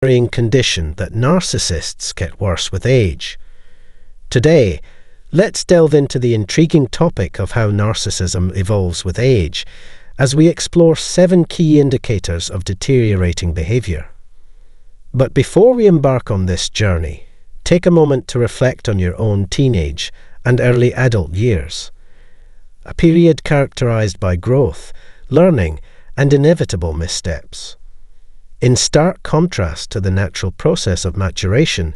worrying condition that narcissists get worse with age. Today, let's delve into the intriguing topic of how narcissism evolves with age, as we explore 7 key indicators of deteriorating behavior. But before we embark on this journey, take a moment to reflect on your own teenage and early adult years, a period characterized by growth, learning, and inevitable missteps. In stark contrast to the natural process of maturation,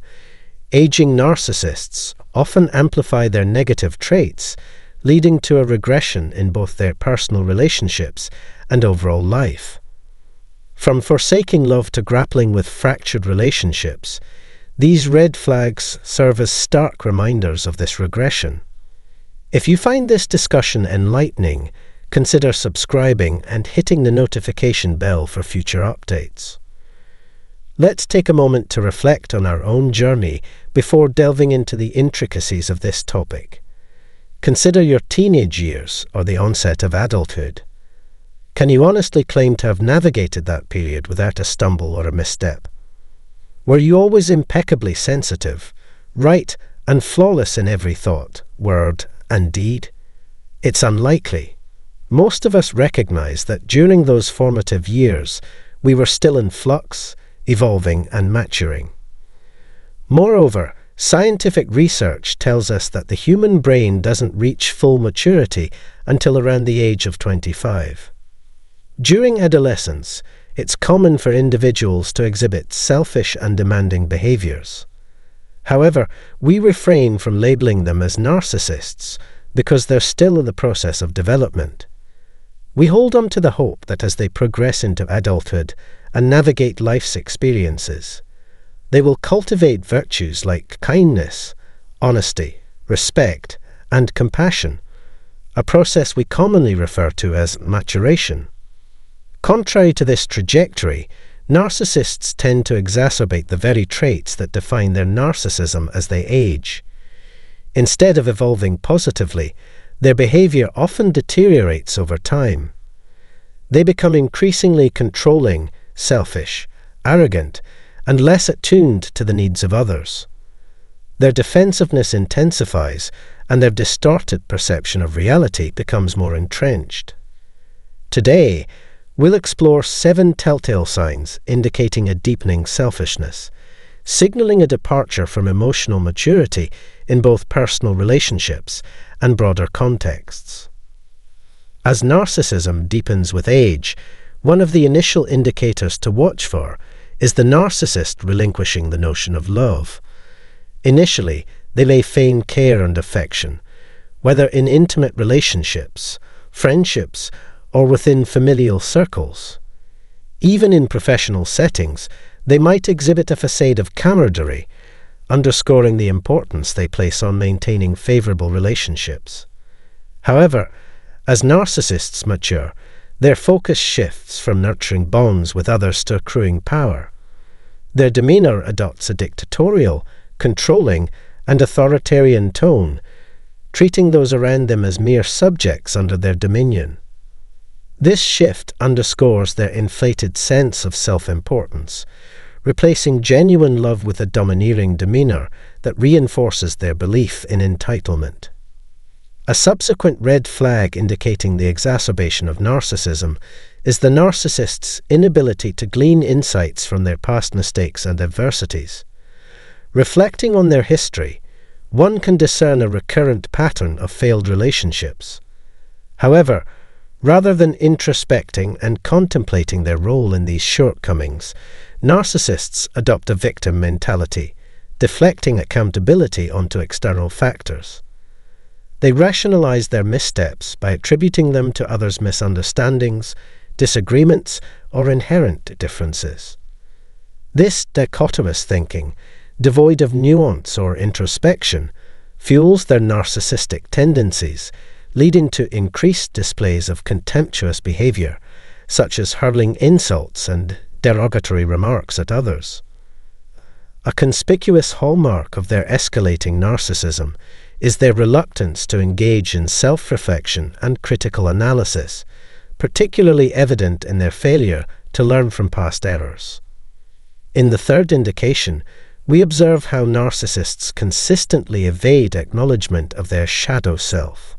aging narcissists often amplify their negative traits, leading to a regression in both their personal relationships and overall life. From forsaking love to grappling with fractured relationships, these red flags serve as stark reminders of this regression. If you find this discussion enlightening, consider subscribing and hitting the notification bell for future updates. Let's take a moment to reflect on our own journey before delving into the intricacies of this topic. Consider your teenage years or the onset of adulthood. Can you honestly claim to have navigated that period without a stumble or a misstep? Were you always impeccably sensitive, right and flawless in every thought, word, and deed? It's unlikely. Most of us recognize that during those formative years, we were still in flux, evolving and maturing. Moreover, scientific research tells us that the human brain doesn't reach full maturity until around the age of 25. During adolescence, it's common for individuals to exhibit selfish and demanding behaviors. However, we refrain from labeling them as narcissists because they're still in the process of development. We hold on to the hope that as they progress into adulthood and navigate life's experiences, they will cultivate virtues like kindness, honesty, respect, and compassion, a process we commonly refer to as maturation. Contrary to this trajectory, narcissists tend to exacerbate the very traits that define their narcissism as they age. Instead of evolving positively, their behavior often deteriorates over time. They become increasingly controlling, selfish, arrogant, and less attuned to the needs of others. Their defensiveness intensifies, and their distorted perception of reality becomes more entrenched. Today, we'll explore 7 telltale signs indicating a deepening selfishness, signaling a departure from emotional maturity in both personal relationships and broader contexts. As narcissism deepens with age, one of the initial indicators to watch for is the narcissist relinquishing the notion of love. Initially, they may feign care and affection, whether in intimate relationships, friendships, or within familial circles. Even in professional settings, they might exhibit a facade of camaraderie, underscoring the importance they place on maintaining favorable relationships. However, as narcissists mature, their focus shifts from nurturing bonds with others to accruing power. Their demeanor adopts a dictatorial, controlling, and authoritarian tone, treating those around them as mere subjects under their dominion. This shift underscores their inflated sense of self-importance, replacing genuine love with a domineering demeanor that reinforces their belief in entitlement. A subsequent red flag indicating the exacerbation of narcissism is the narcissist's inability to glean insights from their past mistakes and adversities. Reflecting on their history, one can discern a recurrent pattern of failed relationships. However, rather than introspecting and contemplating their role in these shortcomings, narcissists adopt a victim mentality, deflecting accountability onto external factors. They rationalize their missteps by attributing them to others' misunderstandings, disagreements, or inherent differences. This dichotomous thinking, devoid of nuance or introspection, fuels their narcissistic tendencies, leading to increased displays of contemptuous behavior, such as hurling insults and derogatory remarks at others. A conspicuous hallmark of their escalating narcissism is their reluctance to engage in self-reflection and critical analysis, particularly evident in their failure to learn from past errors. In the third indication, we observe how narcissists consistently evade acknowledgement of their shadow self.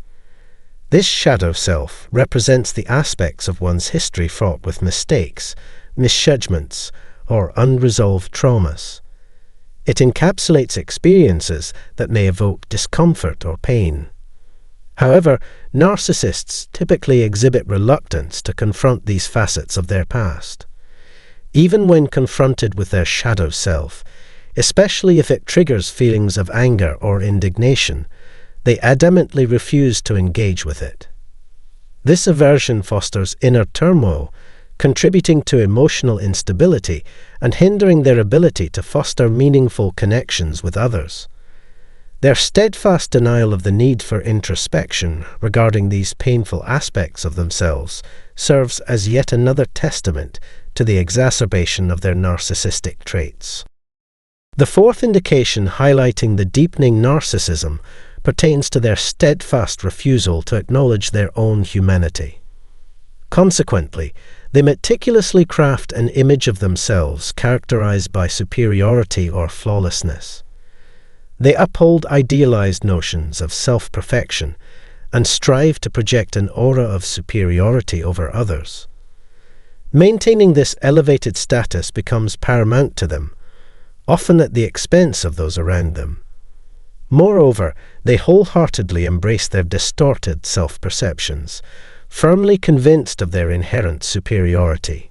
This shadow self represents the aspects of one's history fraught with mistakes, misjudgments, or unresolved traumas. It encapsulates experiences that may evoke discomfort or pain. However, narcissists typically exhibit reluctance to confront these facets of their past. Even when confronted with their shadow self, especially if it triggers feelings of anger or indignation, they adamantly refuse to engage with it. This aversion fosters inner turmoil, contributing to emotional instability and hindering their ability to foster meaningful connections with others. Their steadfast denial of the need for introspection regarding these painful aspects of themselves serves as yet another testament to the exacerbation of their narcissistic traits. The fourth indication highlighting the deepening narcissism pertains to their steadfast refusal to acknowledge their own humanity. Consequently, they meticulously craft an image of themselves characterized by superiority or flawlessness. They uphold idealized notions of self-perfection and strive to project an aura of superiority over others. Maintaining this elevated status becomes paramount to them, often at the expense of those around them. Moreover, they wholeheartedly embrace their distorted self-perceptions, firmly convinced of their inherent superiority.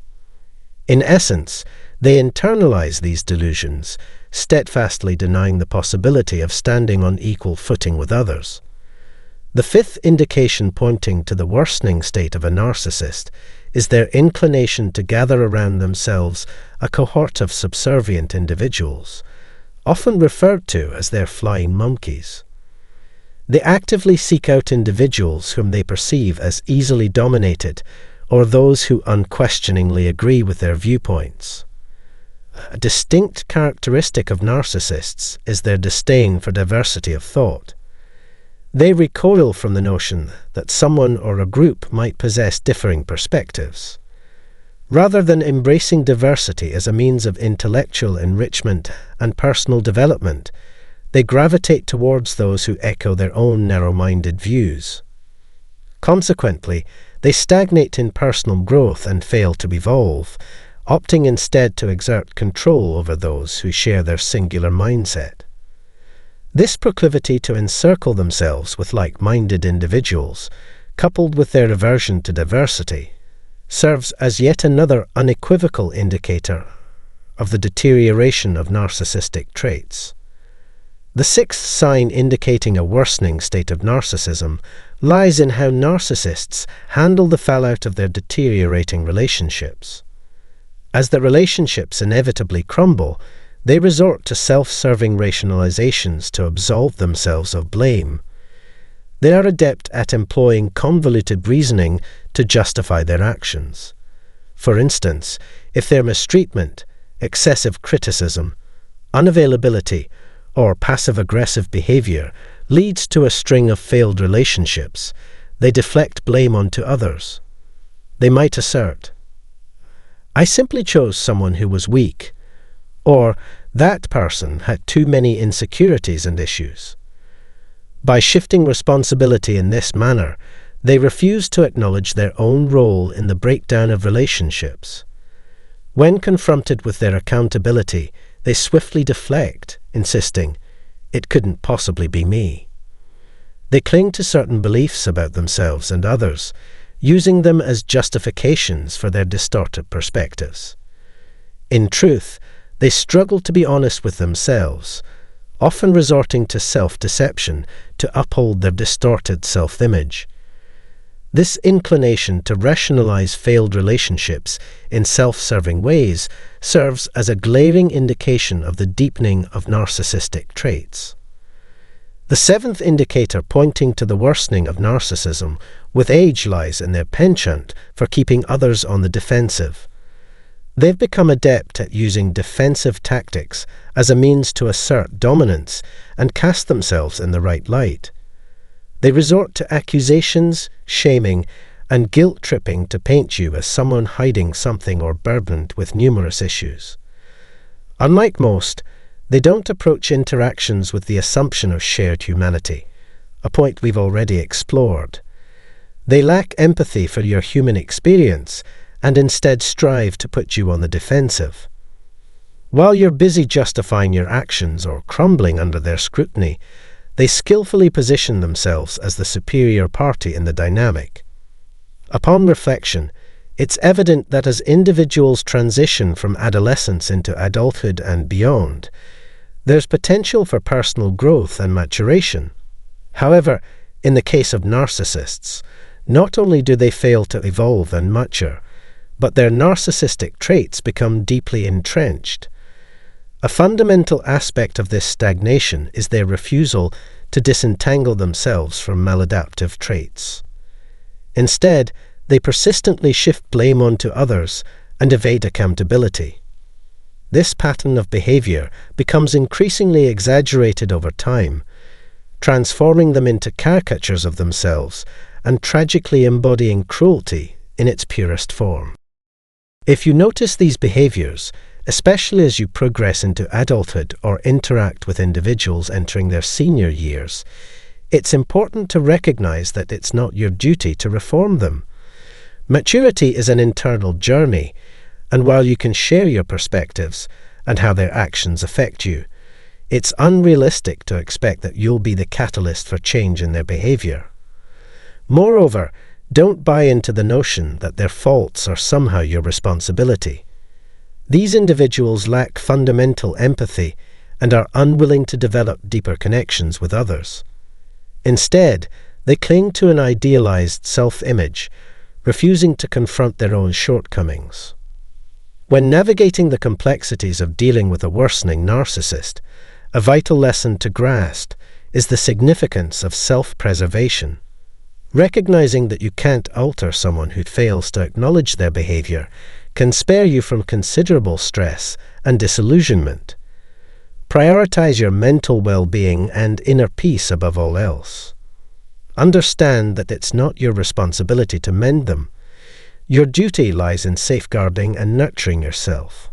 In essence, they internalize these delusions, steadfastly denying the possibility of standing on equal footing with others. The fifth indication pointing to the worsening state of a narcissist is their inclination to gather around themselves a cohort of subservient individuals, often referred to as their flying monkeys. They actively seek out individuals whom they perceive as easily dominated or those who unquestioningly agree with their viewpoints. A distinct characteristic of narcissists is their disdain for diversity of thought. They recoil from the notion that someone or a group might possess differing perspectives. Rather than embracing diversity as a means of intellectual enrichment and personal development, they gravitate towards those who echo their own narrow-minded views. Consequently, they stagnate in personal growth and fail to evolve, opting instead to exert control over those who share their singular mindset. This proclivity to encircle themselves with like-minded individuals, coupled with their aversion to diversity, serves as yet another unequivocal indicator of the deterioration of narcissistic traits. The sixth sign indicating a worsening state of narcissism lies in how narcissists handle the fallout of their deteriorating relationships. As the relationships inevitably crumble, they resort to self-serving rationalizations to absolve themselves of blame. They are adept at employing convoluted reasoning to justify their actions. For instance, if their mistreatment, excessive criticism, unavailability, or passive-aggressive behavior leads to a string of failed relationships, they deflect blame onto others. They might assert, "I simply chose someone who was weak," or "that person had too many insecurities and issues." By shifting responsibility in this manner, they refuse to acknowledge their own role in the breakdown of relationships. When confronted with their accountability, they swiftly deflect, insisting, "It couldn't possibly be me." They cling to certain beliefs about themselves and others, using them as justifications for their distorted perspectives. In truth, they struggle to be honest with themselves, often resorting to self-deception to uphold their distorted self-image. This inclination to rationalize failed relationships in self-serving ways serves as a glaring indication of the deepening of narcissistic traits. The seventh indicator pointing to the worsening of narcissism with age lies in their penchant for keeping others on the defensive. They've become adept at using defensive tactics as a means to assert dominance and cast themselves in the right light. They resort to accusations, shaming, and guilt-tripping to paint you as someone hiding something or burdened with numerous issues. Unlike most, they don't approach interactions with the assumption of shared humanity, a point we've already explored. They lack empathy for your human experience and instead strive to put you on the defensive. While you're busy justifying your actions or crumbling under their scrutiny, they skillfully position themselves as the superior party in the dynamic. Upon reflection, it's evident that as individuals transition from adolescence into adulthood and beyond, there's potential for personal growth and maturation. However, in the case of narcissists, not only do they fail to evolve and mature, but their narcissistic traits become deeply entrenched. A fundamental aspect of this stagnation is their refusal to disentangle themselves from maladaptive traits. Instead, they persistently shift blame onto others and evade accountability. This pattern of behavior becomes increasingly exaggerated over time, transforming them into caricatures of themselves and tragically embodying cruelty in its purest form. If you notice these behaviors, especially as you progress into adulthood or interact with individuals entering their senior years, it's important to recognize that it's not your duty to reform them. Maturity is an internal journey, and while you can share your perspectives and how their actions affect you, it's unrealistic to expect that you'll be the catalyst for change in their behavior. Moreover, don't buy into the notion that their faults are somehow your responsibility. These individuals lack fundamental empathy and are unwilling to develop deeper connections with others. Instead, they cling to an idealized self-image, refusing to confront their own shortcomings. When navigating the complexities of dealing with a worsening narcissist, a vital lesson to grasp is the significance of self-preservation. Recognizing that you can't alter someone who fails to acknowledge their behavior can spare you from considerable stress and disillusionment. Prioritize your mental well-being and inner peace above all else. Understand that it's not your responsibility to mend them. Your duty lies in safeguarding and nurturing yourself.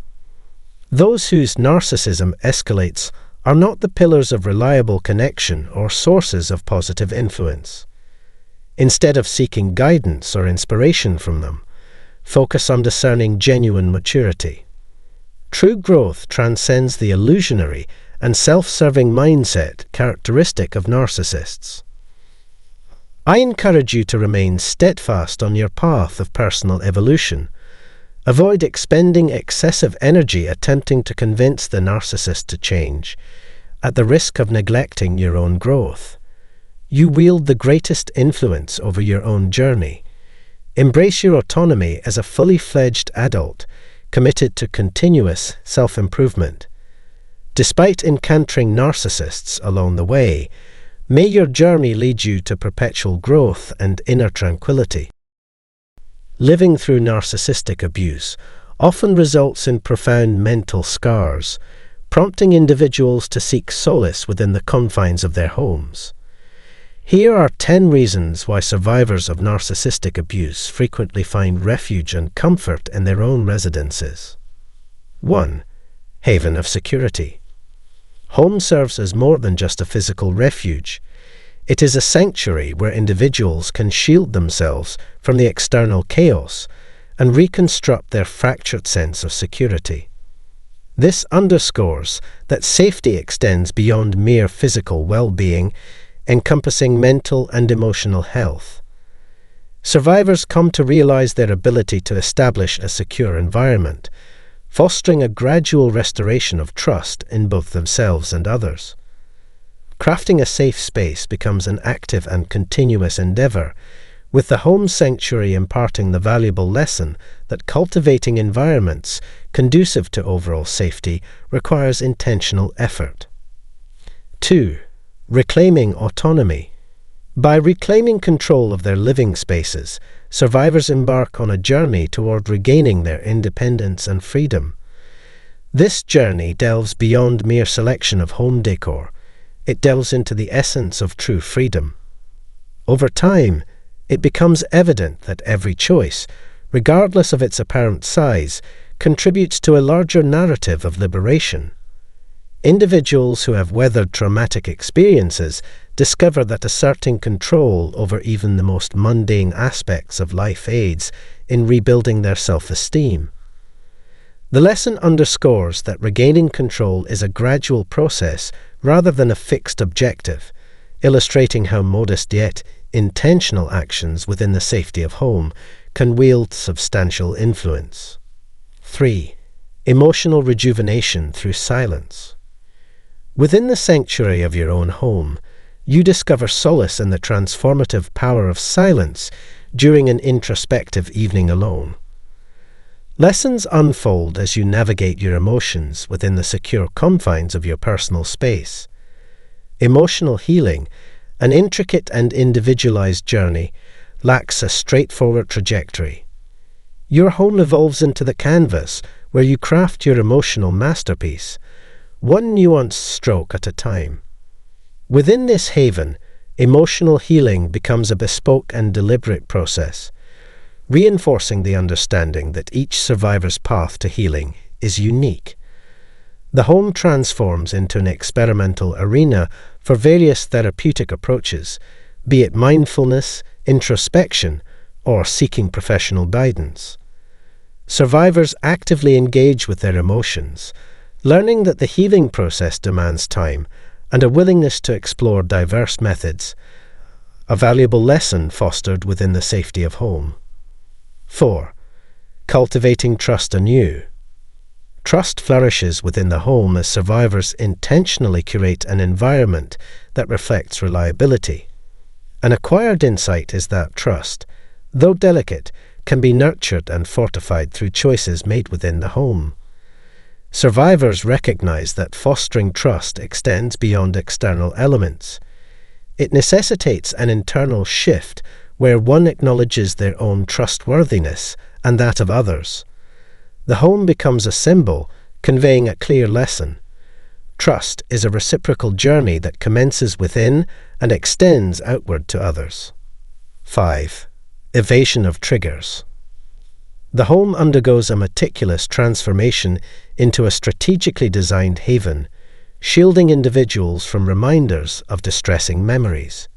Those whose narcissism escalates are not the pillars of reliable connection or sources of positive influence. Instead of seeking guidance or inspiration from them, focus on discerning genuine maturity. True growth transcends the illusionary and self-serving mindset characteristic of narcissists. I encourage you to remain steadfast on your path of personal evolution. Avoid expending excessive energy attempting to convince the narcissist to change, at the risk of neglecting your own growth. You wield the greatest influence over your own journey. Embrace your autonomy as a fully fledged adult, committed to continuous self-improvement. Despite encountering narcissists along the way, may your journey lead you to perpetual growth and inner tranquility. Living through narcissistic abuse often results in profound mental scars, prompting individuals to seek solace within the confines of their homes. Here are 10 reasons why survivors of narcissistic abuse frequently find refuge and comfort in their own residences. 1. Haven of security. Home serves as more than just a physical refuge. It is a sanctuary where individuals can shield themselves from the external chaos and reconstruct their fractured sense of security. This underscores that safety extends beyond mere physical well-being, encompassing mental and emotional health. Survivors come to realize their ability to establish a secure environment, fostering a gradual restoration of trust in both themselves and others. Crafting a safe space becomes an active and continuous endeavor, with the home sanctuary imparting the valuable lesson that cultivating environments conducive to overall safety requires intentional effort. 2. Reclaiming autonomy. By reclaiming control of their living spaces, survivors embark on a journey toward regaining their independence and freedom. This journey delves beyond mere selection of home decor. It delves into the essence of true freedom. Over time, it becomes evident that every choice, regardless of its apparent size, contributes to a larger narrative of liberation. Individuals who have weathered traumatic experiences discover that asserting control over even the most mundane aspects of life aids in rebuilding their self-esteem. The lesson underscores that regaining control is a gradual process rather than a fixed objective, illustrating how modest yet intentional actions within the safety of home can wield substantial influence. 3. Emotional rejuvenation through silence. Within the sanctuary of your own home, you discover solace in the transformative power of silence during an introspective evening alone. Lessons unfold as you navigate your emotions within the secure confines of your personal space. Emotional healing, an intricate and individualized journey, lacks a straightforward trajectory. Your home evolves into the canvas where you craft your emotional masterpiece, one nuanced stroke at a time. Within this haven, emotional healing becomes a bespoke and deliberate process, reinforcing the understanding that each survivor's path to healing is unique. The home transforms into an experimental arena for various therapeutic approaches, be it mindfulness, introspection, or seeking professional guidance. Survivors actively engage with their emotions, learning that the healing process demands time and a willingness to explore diverse methods, a valuable lesson fostered within the safety of home. 4. Cultivating trust anew. Trust flourishes within the home as survivors intentionally curate an environment that reflects reliability. An acquired insight is that trust, though delicate, can be nurtured and fortified through choices made within the home. Survivors recognize that fostering trust extends beyond external elements. It necessitates an internal shift where one acknowledges their own trustworthiness and that of others. The home becomes a symbol, conveying a clear lesson. Trust is a reciprocal journey that commences within and extends outward to others. 5. Evasion of triggers. The home undergoes a meticulous transformation into a strategically designed haven, shielding individuals from reminders of distressing memories.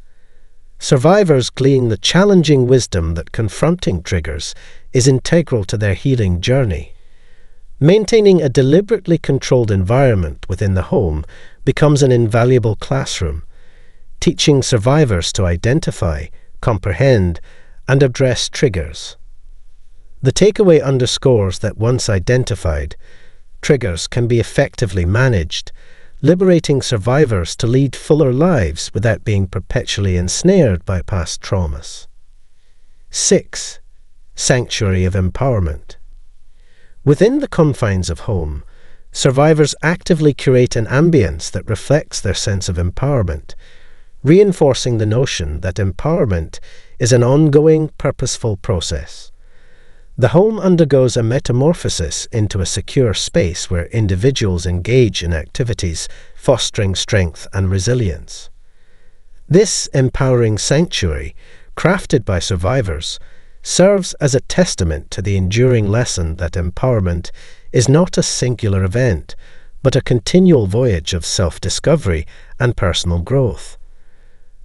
Survivors glean the challenging wisdom that confronting triggers is integral to their healing journey. Maintaining a deliberately controlled environment within the home becomes an invaluable classroom, teaching survivors to identify, comprehend, and address triggers. The takeaway underscores that once identified, triggers can be effectively managed, liberating survivors to lead fuller lives without being perpetually ensnared by past traumas. 6. Sanctuary of empowerment. Within the confines of home, survivors actively curate an ambience that reflects their sense of empowerment, reinforcing the notion that empowerment is an ongoing, purposeful process. The home undergoes a metamorphosis into a secure space where individuals engage in activities fostering strength and resilience. This empowering sanctuary, crafted by survivors, serves as a testament to the enduring lesson that empowerment is not a singular event, but a continual voyage of self-discovery and personal growth.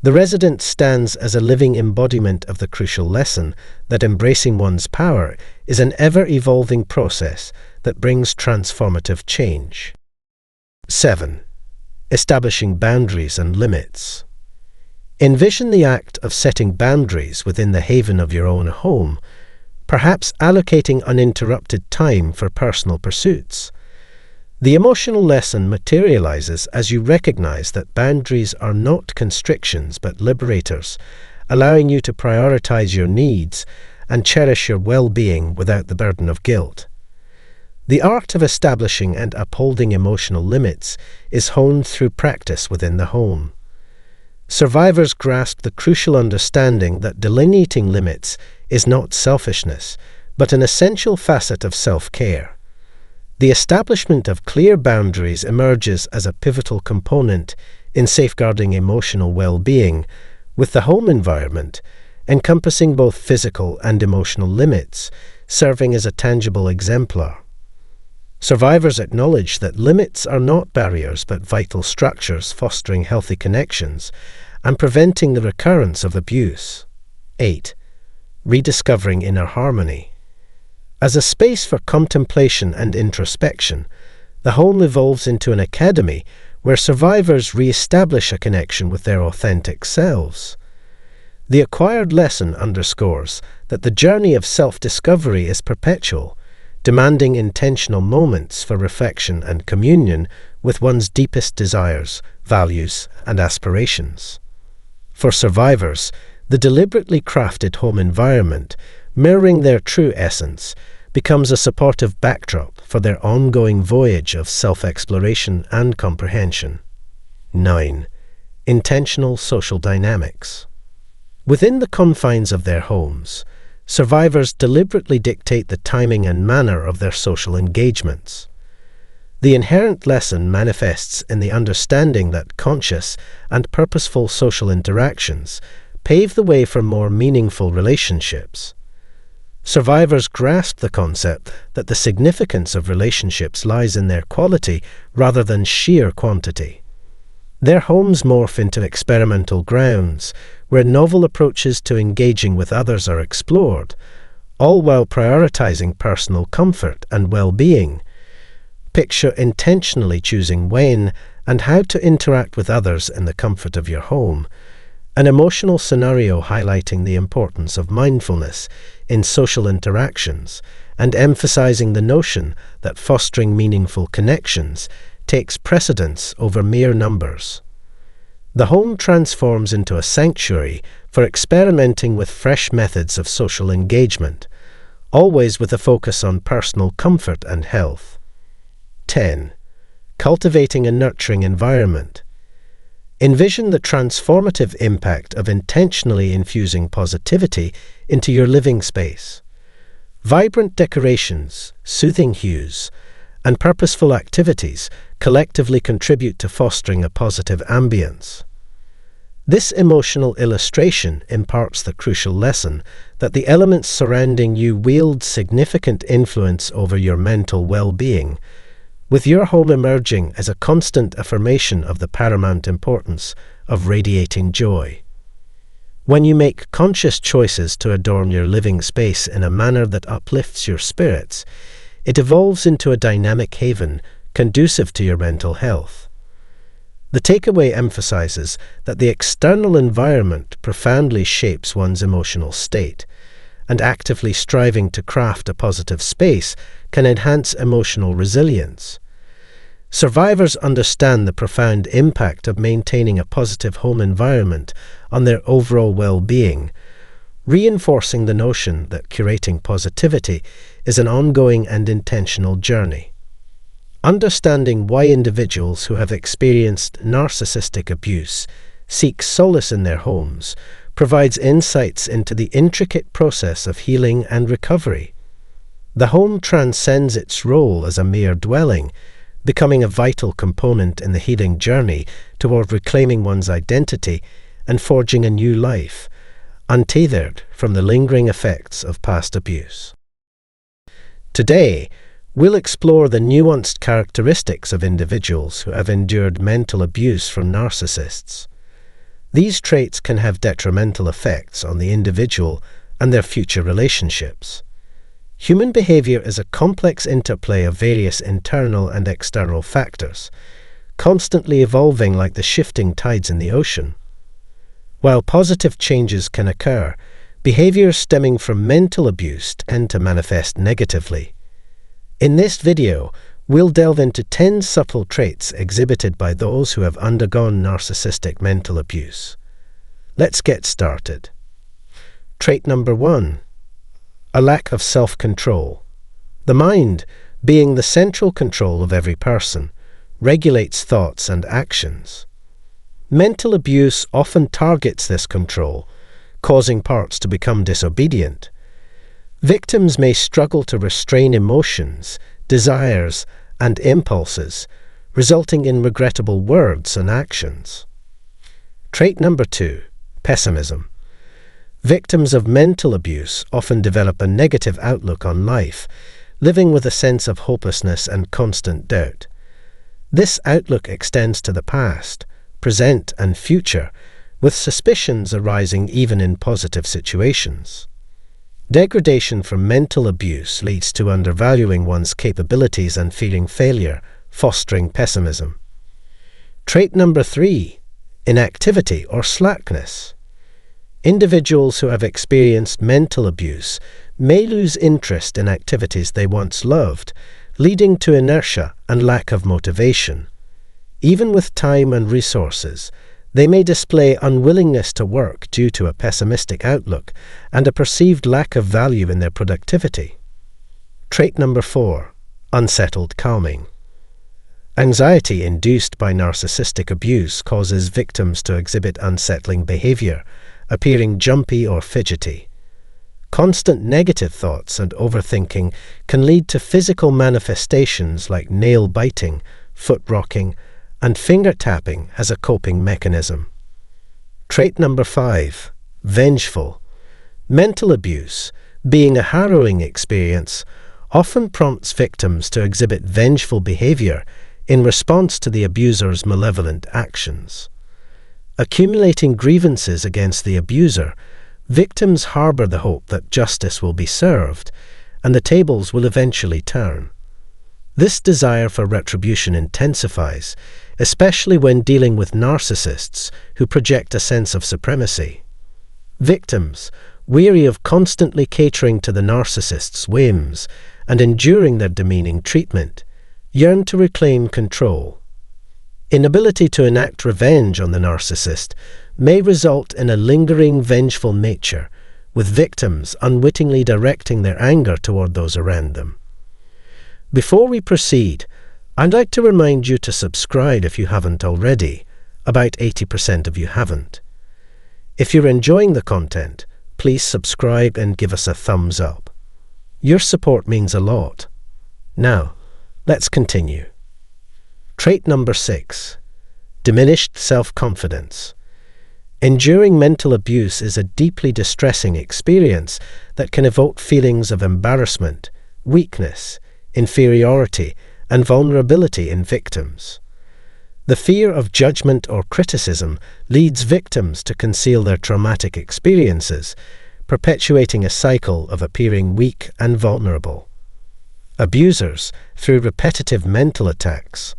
The resident stands as a living embodiment of the crucial lesson that embracing one's power is an ever-evolving process that brings transformative change. 7. Establishing boundaries and limits. Envision the act of setting boundaries within the haven of your own home, perhaps allocating uninterrupted time for personal pursuits. The emotional lesson materializes as you recognize that boundaries are not constrictions but liberators, allowing you to prioritize your needs and cherish your well-being without the burden of guilt. The art of establishing and upholding emotional limits is honed through practice within the home. Survivors grasp the crucial understanding that delineating limits is not selfishness, but an essential facet of self-care. The establishment of clear boundaries emerges as a pivotal component in safeguarding emotional well-being, with the home environment, encompassing both physical and emotional limits, serving as a tangible exemplar. Survivors acknowledge that limits are not barriers but vital structures fostering healthy connections and preventing the recurrence of abuse. 8. Rediscovering inner harmony. As a space for contemplation and introspection, the home evolves into an academy where survivors re-establish a connection with their authentic selves. The acquired lesson underscores that the journey of self-discovery is perpetual, demanding intentional moments for reflection and communion with one's deepest desires, values, and aspirations. For survivors, the deliberately crafted home environment, mirroring their true essence, becomes a supportive backdrop for their ongoing voyage of self-exploration and comprehension. 9. Intentional social dynamics. Within the confines of their homes, survivors deliberately dictate the timing and manner of their social engagements. The inherent lesson manifests in the understanding that conscious and purposeful social interactions pave the way for more meaningful relationships. Survivors grasp the concept that the significance of relationships lies in their quality rather than sheer quantity. Their homes morph into experimental grounds where novel approaches to engaging with others are explored, all while prioritizing personal comfort and well-being. Picture intentionally choosing when and how to interact with others in the comfort of your home, an emotional scenario highlighting the importance of mindfulness in social interactions and emphasizing the notion that fostering meaningful connections takes precedence over mere numbers. The home transforms into a sanctuary for experimenting with fresh methods of social engagement, always with a focus on personal comfort and health. 10. Cultivating a nurturing environment. Envision the transformative impact of intentionally infusing positivity into your living space. Vibrant decorations, soothing hues, and purposeful activities collectively contribute to fostering a positive ambience. This emotional illustration imparts the crucial lesson that the elements surrounding you wield significant influence over your mental well-being, with your home emerging as a constant affirmation of the paramount importance of radiating joy. When you make conscious choices to adorn your living space in a manner that uplifts your spirits, it evolves into a dynamic haven conducive to your mental health. The takeaway emphasizes that the external environment profoundly shapes one's emotional state, and actively striving to craft a positive space can enhance emotional resilience. Survivors understand the profound impact of maintaining a positive home environment on their overall well-being, reinforcing the notion that curating positivity is an ongoing and intentional journey. Understanding why individuals who have experienced narcissistic abuse seek solace in their homes provides insights into the intricate process of healing and recovery. The home transcends its role as a mere dwelling, becoming a vital component in the healing journey toward reclaiming one's identity and forging a new life, untethered from the lingering effects of past abuse. Today, we'll explore the nuanced characteristics of individuals who have endured mental abuse from narcissists. These traits can have detrimental effects on the individual and their future relationships. Human behavior is a complex interplay of various internal and external factors, constantly evolving like the shifting tides in the ocean. While positive changes can occur, behaviors stemming from mental abuse tend to manifest negatively. In this video, we'll delve into 10 subtle traits exhibited by those who have undergone narcissistic mental abuse. Let's get started. Trait number 1. A lack of self-control. The mind, being the central control of every person, regulates thoughts and actions. Mental abuse often targets this control, causing parts to become disobedient. Victims may struggle to restrain emotions, desires, and impulses, resulting in regrettable words and actions. Trait number 2. Pessimism. Victims of mental abuse often develop a negative outlook on life, living with a sense of hopelessness and constant doubt. This outlook extends to the past, present, and future, with suspicions arising even in positive situations. Degradation from mental abuse leads to undervaluing one's capabilities and feeling failure, fostering pessimism. Trait number 3, inactivity or slackness. Individuals who have experienced mental abuse may lose interest in activities they once loved, leading to inertia and lack of motivation. Even with time and resources, they may display unwillingness to work due to a pessimistic outlook and a perceived lack of value in their productivity. Trait number 4, unsettled calming. Anxiety induced by narcissistic abuse causes victims to exhibit unsettling behavior, appearing jumpy or fidgety. Constant negative thoughts and overthinking can lead to physical manifestations like nail biting, foot rocking, and finger tapping as a coping mechanism. Trait number 5, vengeful. Mental abuse, being a harrowing experience, often prompts victims to exhibit vengeful behavior in response to the abuser's malevolent actions. Accumulating grievances against the abuser, victims harbor the hope that justice will be served and the tables will eventually turn. This desire for retribution intensifies, especially when dealing with narcissists who project a sense of supremacy. Victims, weary of constantly catering to the narcissist's whims and enduring their demeaning treatment, yearn to reclaim control. Inability to enact revenge on the narcissist may result in a lingering, vengeful nature, with victims unwittingly directing their anger toward those around them. Before we proceed, I'd like to remind you to subscribe if you haven't already. About 80% of you haven't. If you're enjoying the content, please subscribe and give us a thumbs up. Your support means a lot. Now, let's continue. Trait number 6, diminished self-confidence. Enduring mental abuse is a deeply distressing experience that can evoke feelings of embarrassment, weakness, inferiority, and vulnerability in victims. The fear of judgment or criticism leads victims to conceal their traumatic experiences, perpetuating a cycle of appearing weak and vulnerable. Abusers, through repetitive mental attacks,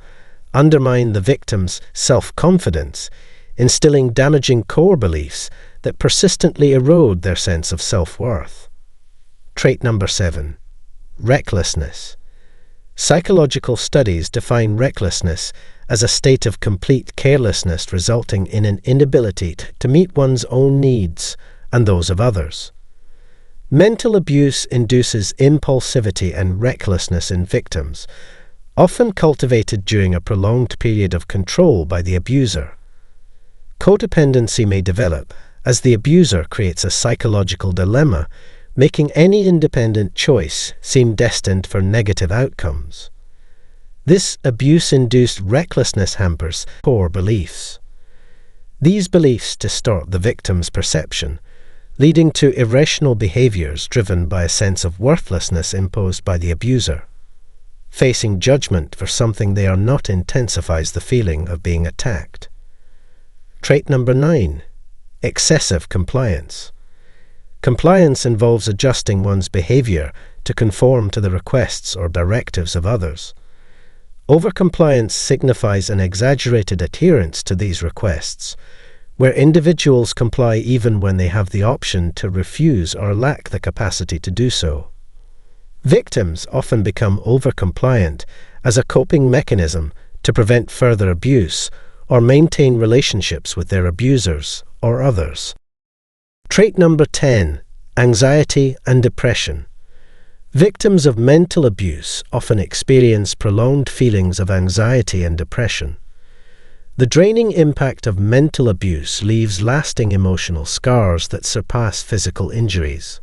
undermine the victim's self-confidence, instilling damaging core beliefs that persistently erode their sense of self-worth. Trait number 7, recklessness. Psychological studies define recklessness as a state of complete carelessness resulting in an inability to meet one's own needs and those of others. Mental abuse induces impulsivity and recklessness in victims, often cultivated during a prolonged period of control by the abuser. Codependency may develop as the abuser creates a psychological dilemma, making any independent choice seem destined for negative outcomes. This abuse-induced recklessness hampers core beliefs. These beliefs distort the victim's perception, leading to irrational behaviors driven by a sense of worthlessness imposed by the abuser. Facing judgment for something they are not intensifies the feeling of being attacked. Trait number 9, excessive compliance. Compliance involves adjusting one's behavior to conform to the requests or directives of others. Overcompliance signifies an exaggerated adherence to these requests, where individuals comply even when they have the option to refuse or lack the capacity to do so. Victims often become overcompliant as a coping mechanism to prevent further abuse or maintain relationships with their abusers or others. Trait number 10, anxiety and depression. Victims of mental abuse often experience prolonged feelings of anxiety and depression. The draining impact of mental abuse leaves lasting emotional scars that surpass physical injuries.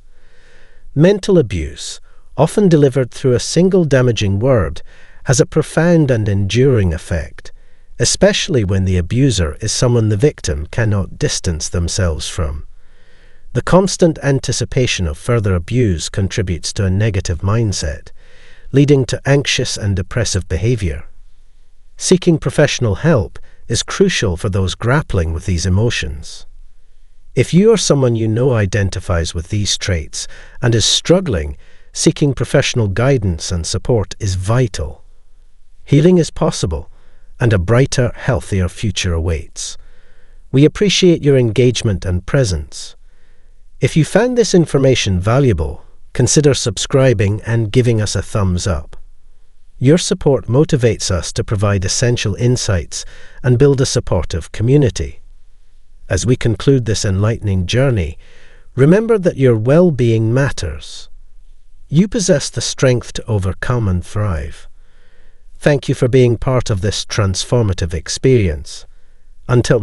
Mental abuse, often delivered through a single damaging word, has a profound and enduring effect, especially when the abuser is someone the victim cannot distance themselves from. The constant anticipation of further abuse contributes to a negative mindset, leading to anxious and depressive behavior. Seeking professional help is crucial for those grappling with these emotions. If you or someone you know identifies with these traits and is struggling, seeking professional guidance and support is vital. Healing is possible, and a brighter, healthier future awaits. We appreciate your engagement and presence. If you found this information valuable, consider subscribing and giving us a thumbs up. Your support motivates us to provide essential insights and build a supportive community. As we conclude this enlightening journey, remember that your well-being matters. You possess the strength to overcome and thrive. Thank you for being part of this transformative experience. Until